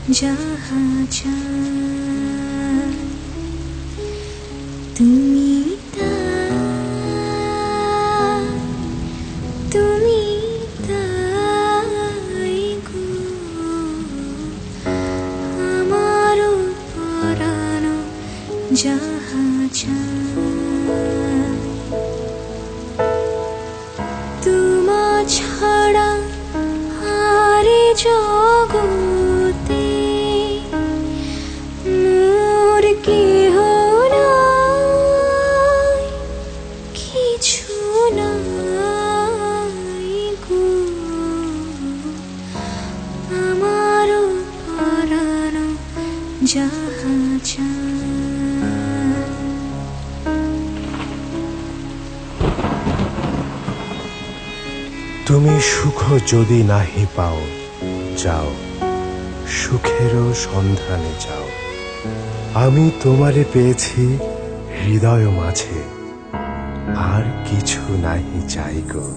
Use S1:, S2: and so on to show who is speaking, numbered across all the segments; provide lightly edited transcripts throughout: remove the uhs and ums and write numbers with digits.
S1: যাহা চাই তুমি তুমি তাই গো আমার পরাণ যাহা চাই তোমা ছাড়া আরে জগতে মোর কেহ নাই কিছু নাই গো আমার পরাণ যাহা চাই
S2: তুমি সুখ যদি নাহি পাও যাও সুখেরও সন্ধানে যাও আমি তোমারে পেয়েছি হৃদয় মাঝে আর কিছু নাহি চাই গো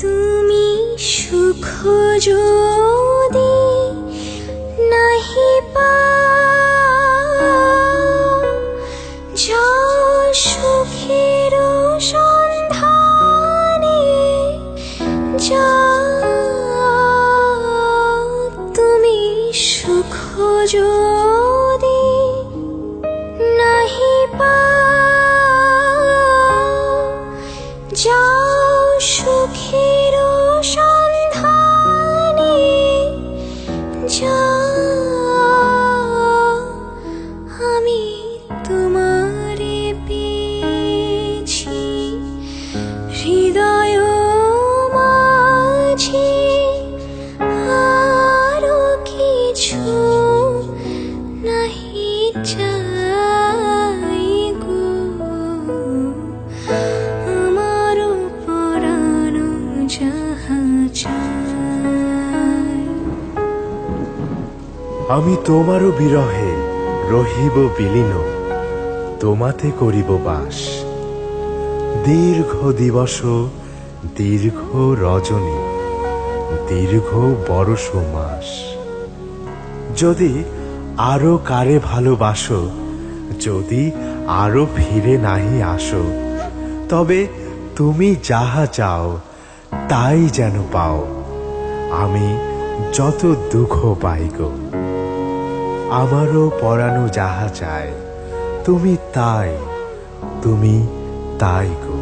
S1: তুমি সুখ যদি নাহি পাও যাও সুখের সন্ধানে যাও তুমি সুখ যদি নাহি পাও যাও সুখের সন্ধানে যাও আমি তোমারে পেয়েছি হৃদয় মাঝে আরো কিছু নাহি চাই গো আমার পরাণ যাহা চাই
S2: আমি তোমারও বিরহে রহিব বিলীন তোমাতে করিব বাস দীর্ঘ দিবস দীর্ঘ রজনী দীর্ঘ বরষ মাস যদি আরো কারে ভালোবাসো যদি আরো ফিরে নাহি আসো তবে তুমি যাহা চাও তাই যেন পাও আমি যত দুঃখ পাই গো আমারও পরানো যাহা চায় তুমি তাই গো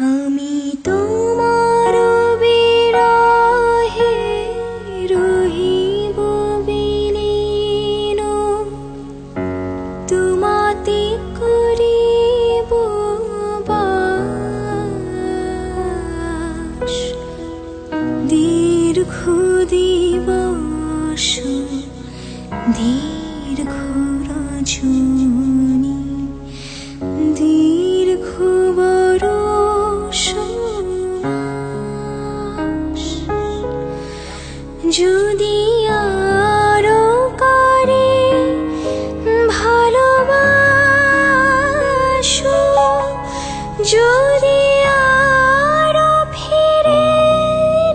S1: আমি তোমার বিরহে রহিব বিলীন তোমাতে করিব বাস দীর্ঘ দিবস দীর্ঘ রজনী দীর্ঘ বরষ মাস যদি আরো কারে ভালোবাসো যদি আরো ফিরে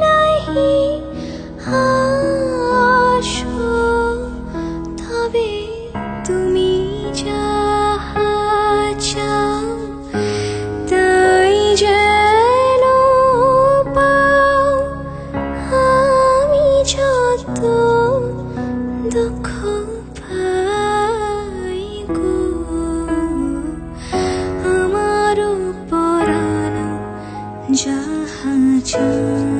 S1: নাহি আসো তবে তুমি যাহা চাও তাই যেন পাও আমি যত দুঃখ পাই গো আমার পরাণ যাহা চাই